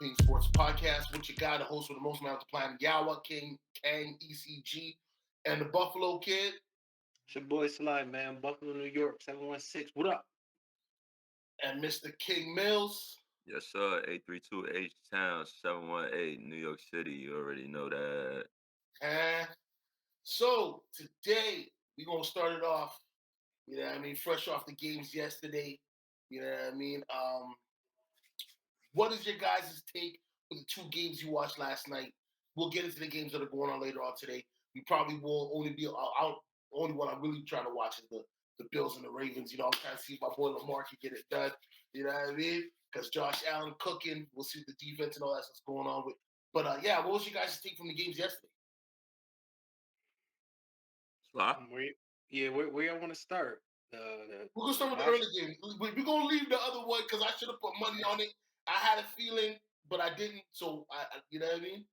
Clean Sports Podcast with your guy, the host with the most amount of planet, Yawa King, Kang, ECG, and the Buffalo Kid. It's your boy Sly, man. Buffalo, New York, 716. What up? And Mr. King Mills. Yes, sir. 832 H-Town, 718, New York City. You already know that. And so today we're gonna start it off, you know what I mean, fresh off the games yesterday. You know what I mean? What is your guys' take for the two games you watched last night? We'll get into the games that are going on later on today. We probably will only be out. Only one I'm really trying to watch is the Bills and the Ravens. You know, I'm trying to see if my boy Lamar can get it done. You know what I mean? Because Josh Allen cooking. We'll see what the defense and all that's what's going on with. But yeah, what was your guys' take from the games yesterday? Sly? Where I want to start? We're gonna start with the early game. We're gonna leave the other one because I should have put money on it. I had a feeling, but I didn't. So you know what I mean?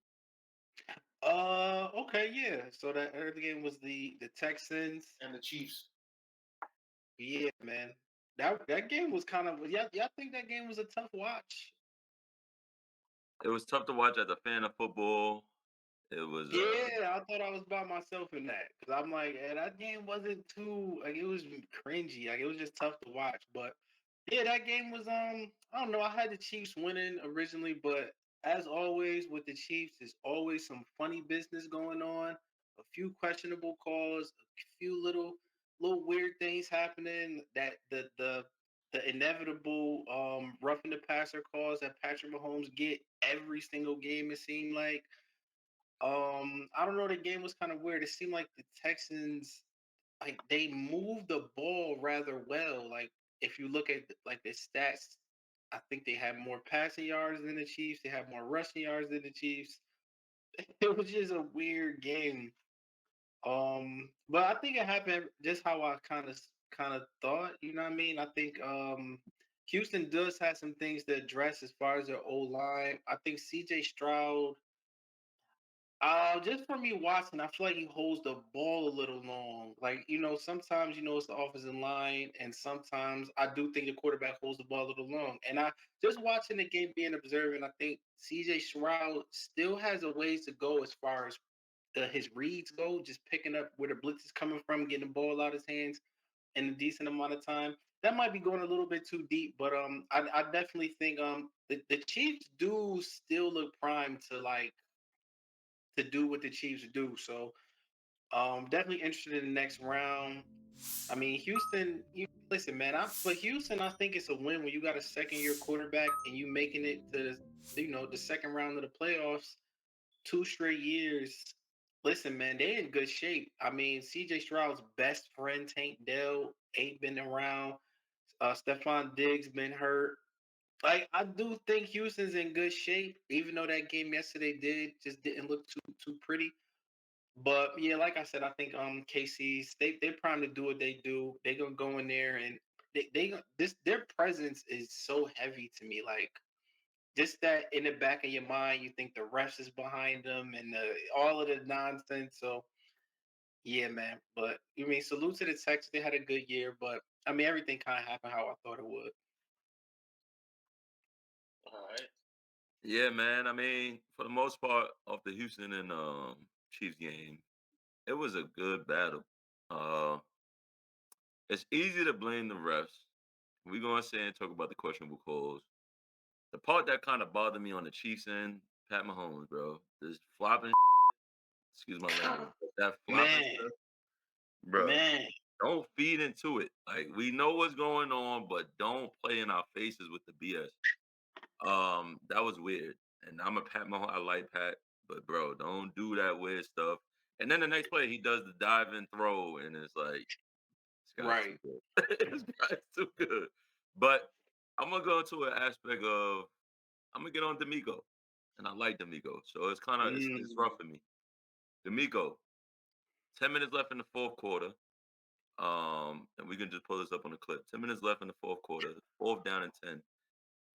Okay, yeah. So that early game was the Texans and the Chiefs. Yeah, man. That game was kind of y'all think that game was a tough watch? It was tough to watch as a fan of football. It was I thought I was by myself in that because I'm like, that game wasn't too like it was cringy, like it was just tough to watch. But yeah, that game was I don't know. I had the Chiefs winning originally, but as always with the Chiefs, there's always some funny business going on, a few questionable calls, a few little weird things happening that the inevitable roughing the passer calls that Patrick Mahomes get every single game. It seemed like. I don't know. The game was kind of weird. It seemed like the Texans, like they moved the ball rather well. Like if you look at like the stats, I think they had more passing yards than the Chiefs. They had more rushing yards than the Chiefs. It was just a weird game. But I think it happened just how I kind of thought. You know what I mean? I think Houston does have some things to address as far as their O line. I think CJ Stroud. Just for me watching, I feel like he holds the ball a little long. Like, sometimes it's the offensive line, and sometimes I do think the quarterback holds the ball a little long. And I just watching the game, being observing, I think CJ Stroud still has a ways to go as far as his reads go, just picking up where the blitz is coming from, getting the ball out of his hands in a decent amount of time. That might be going a little bit too deep, but I definitely think the Chiefs do still look primed to do what the Chiefs do. So definitely interested in the next round. I mean, Houston, listen, man, for Houston, I think it's a win when you got a second-year quarterback and you making it to the second round of the playoffs 2 straight years. Listen, man, they in good shape. I mean, CJ Stroud's best friend Tank Dell ain't been around. Stephon Diggs been hurt. Like I do think Houston's in good shape, even though that game yesterday didn't look too pretty. But yeah, like I said, I think KC's they primed to do what they do. They gonna go in there and their presence is so heavy to me. Like just that in the back of your mind, you think the refs is behind them and all of the nonsense. So yeah, man. But I mean, salute to the Texans. They had a good year, but I mean, everything kind of happened how I thought it would. All right. Yeah, man. I mean, for the most part of the Houston and Chiefs game, it was a good battle. Uh, it's easy to blame the refs. We're gonna say and talk about the questionable calls. The part that kind of bothered me on the Chiefs end, Pat Mahomes, bro, this flopping. Excuse my language. That flopping Man, stuff, bro. man. Don't feed into it. Like we know what's going on, but don't play in our faces with the BS. That was weird. And I'm a Pat Mahomes. I like Pat, but bro, don't do that weird stuff. And then the next play, he does the dive and throw, and it's like this guy's too Right. good. This guy's too good. But I'm gonna go into an aspect of I'm gonna get on D'Amico, and I like D'Amico, so it's kind of it's Mm. rough for me. D'Amico, 10 minutes left in the fourth quarter. And we can just pull this up on the clip. 10 minutes left in the fourth quarter, fourth down and 10,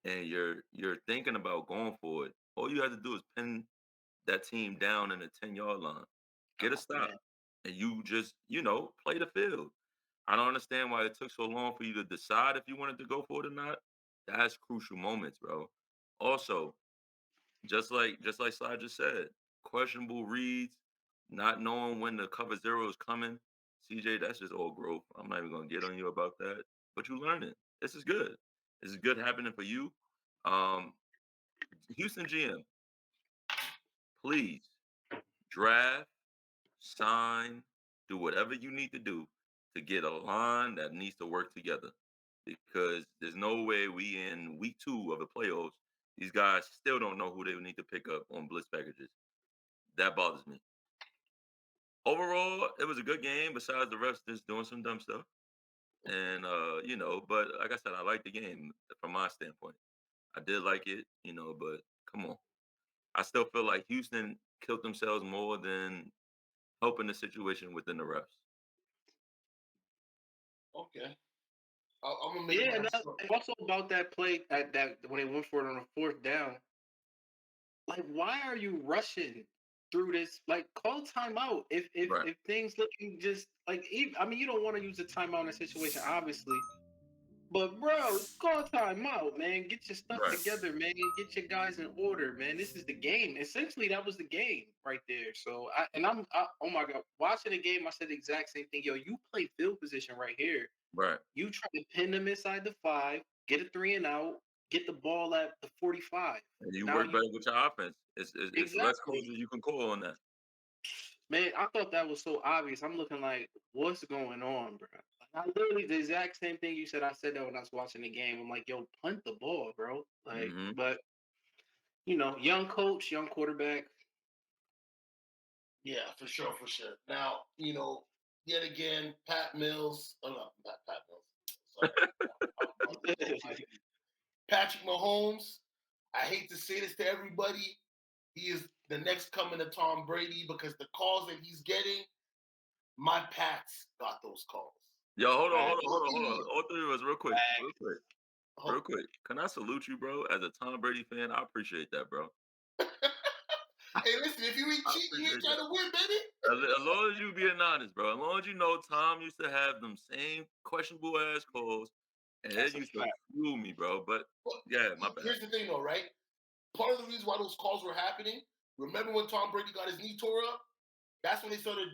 and you're thinking about going for it. All you have to do is pin that team down in the 10-yard line, get a Oh stop, man. and you just play the field. I don't understand why it took so long for you to decide if you wanted to go for it or not. That's crucial moments, bro. Also, just like Sly just said, questionable reads, not knowing when the cover zero is coming. CJ, that's just old growth. I'm not even gonna get on you about that. But you learn it. This is good. This is good happening for you. Um, Houston GM, please draft, sign, do whatever you need to do to get a line that needs to work together. Because there's no way we in week 2 of the playoffs, these guys still don't know who they need to pick up on blitz packages. That bothers me. Overall, it was a good game. Besides the refs just doing some dumb stuff, and but like I said, I like the game from my standpoint. I did like it, but come on, I still feel like Houston killed themselves more than helping the situation within the refs. Okay. I'm gonna make Yeah, my and short. also about that play that when they went for it on the 4th down. Like, why are you rushing through this? Like, call timeout Right, if things looking just like. I mean, you don't want to use a timeout in a situation, obviously. But bro, call timeout, man. Get your stuff right, together, man. Get your guys in order, man. This is the game. Essentially, that was the game right there. So oh my god, watching the game, I said the exact same thing. Yo, you play field position right here. right. You try to pin them inside the 5, get a 3 and out, get the ball at the 45. And you Now work you better with your offense. It's less exactly, closures you can call on that. man. I thought that was so obvious. I'm looking like, what's going on, bro? I literally the exact same thing you said. I said that when I was watching the game. I'm like, yo, punt the ball, bro. Like, Hmm. but young coach, young quarterback. Yeah, for sure, for sure. Now, yet again, Pat Mills. Oh no, not Pat Mills. Sorry, Patrick Mahomes. I hate to say this to everybody. He is the next coming to Tom Brady because the calls that he's getting, my Pats got those calls. Yo, hold on, hold Facts, on, hold on, hold on. All three of us, real quick, real facts. quick, real Oh. quick. Can I salute you, bro? As a Tom Brady fan, I appreciate that, bro. Hey, listen, if you ain't I cheating, you ain't appreciate trying that. to win, baby. As long as you being honest, bro. As long as you know Tom used to have them same questionable ass calls, and it That's a used to fact. fuel me, bro. But But yeah, my bad. here's the thing, though, right? Part of the reason why those calls were happening, remember when Tom Brady got his knee tore up? That's when they started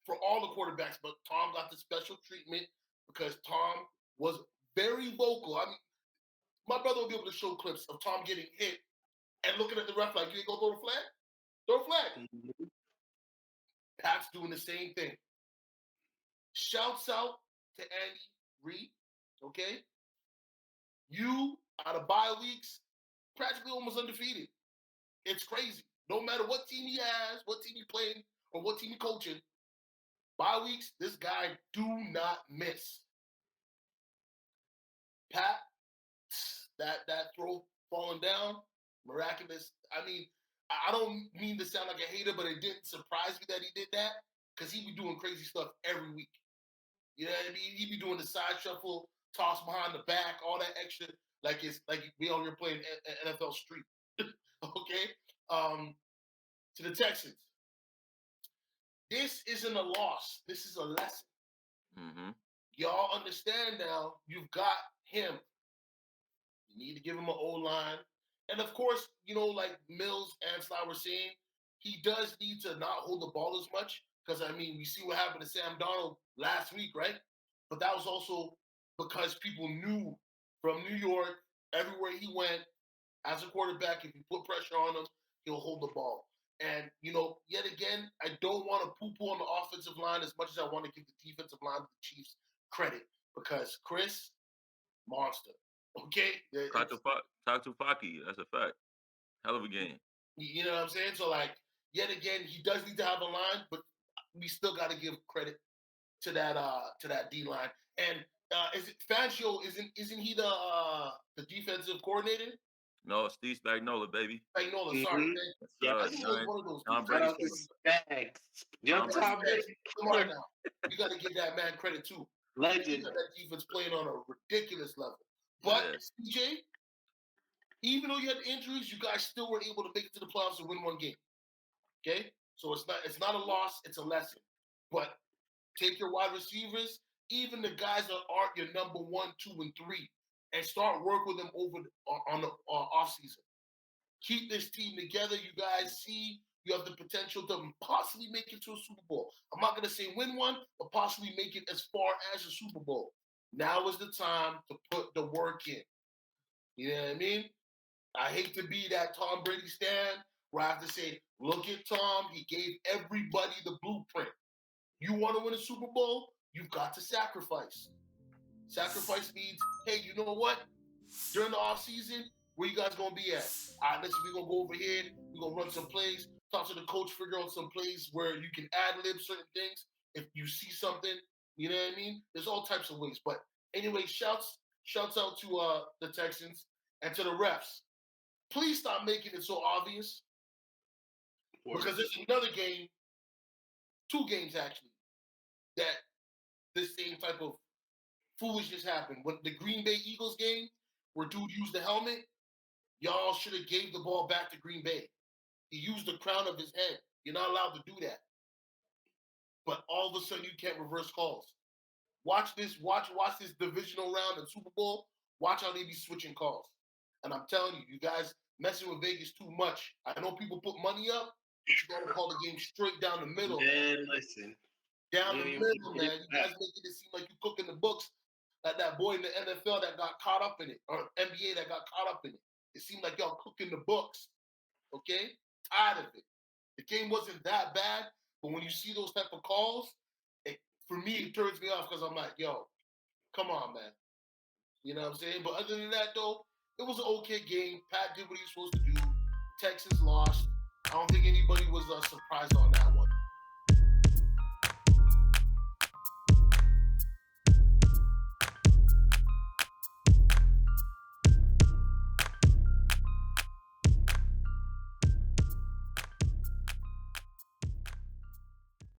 for all the quarterbacks, but Tom got the special treatment because Tom was very vocal. I mean, my brother will be able to show clips of Tom getting hit and looking at the ref like, you ain't gonna throw the flag? Throw a flag. Mhm. Pat's doing the same thing. Shouts out to Andy Reid, okay? You, out of bye weeks, practically almost undefeated. It's crazy. No matter what team he has, what team he playing, or what team he coaching, bye weeks, this guy do not miss. Pat, that throw falling down, miraculous. I mean, I don't mean to sound like a hater, but it didn't surprise me that he did that because he be doing crazy stuff every week. You know what I mean? He be doing the side shuffle, toss behind the back, all that extra, like it's like we on here playing NFL Street. Okay, um, to the Texans. This isn't a loss. This is a lesson. Hmm. Y'all understand now. You've got him. You need to give him an O line. And of course, like Mills and Sly were saying, he does need to not hold the ball as much. Because, I mean, we see what happened to Sam Darnold last week, right? But that was also because people knew from New York, everywhere he went, as a quarterback, if you put pressure on him, he'll hold the ball. And, yet again, I don't want to poo-poo on the offensive line as much as I want to give the defensive line of the Chiefs credit. Because Chris, monster. Okay? Faki, that's a fact. Hell of a game. You know what I'm saying? So, like, yet again, he does need to have a line, but we still got to give credit to that D line. And is it Fangio? Isn't he the defensive coordinator? No, Steve Spagnuolo, baby. Spagnuolo, sorry, Mhm. man. That's Yes. I think it was one of those Tom dudes. Shout Brady out to son. Spags. Young Tom Brady. Tom Brady, Come on now. You got to give that man credit too. He legend. got that defense playing on a ridiculous level. But Yeah. CJ, even though you had injuries, you guys still were able to make it to the playoffs and win one game. Okay, so it's not a loss, it's a lesson. But take your wide receivers, even the guys that aren't your number 1, 2, and 3, and start work with them over on the off season. Keep this team together. You guys see you have the potential to possibly make it to a Super Bowl. I'm not going to say win one, but possibly make it as far as a Super Bowl. Now is the time to put the work in. You know what I mean? I hate to be that Tom Brady stand where I have to say, look at Tom. He gave everybody the blueprint. You want to win a Super Bowl? You've got to sacrifice. Sacrifice means, hey, you know what? During the offseason, where you guys gonna be at? All right, listen, we're gonna go over here, we're gonna run some plays, talk to the coach, figure out some plays where you can ad lib certain things. If you see something, you know what I mean? There's all types of ways. But anyway, shouts out to the Texans and to the refs. Please stop making it so obvious. Because there's another game, 2 games actually, that this same type of foolishness happened. When the Green Bay Eagles game, where dude used the helmet, y'all should have gave the ball back to Green Bay. He used the crown of his head. You're not allowed to do that. But all of a sudden, you can't reverse calls. Watch this. Watch this divisional round in Super Bowl. Watch how they be switching calls. And I'm telling you, you guys messing with Vegas too much. I know people put money up, but you got to call the game straight down the middle. Man, listen. Down the middle, man. You guys making it seem like you cooking the books. Like that boy in the NFL that got caught up in it, or NBA that got caught up in it. It seemed like y'all cooking the books. Okay? Tired of it. The game wasn't that bad, but when you see those type of calls, for me, it turns me off because I'm like, yo, come on, man. You know what I'm saying? But other than that, though, it was an okay game. Pat did what he was supposed to do. Texans lost. I don't think anybody was surprised on that one.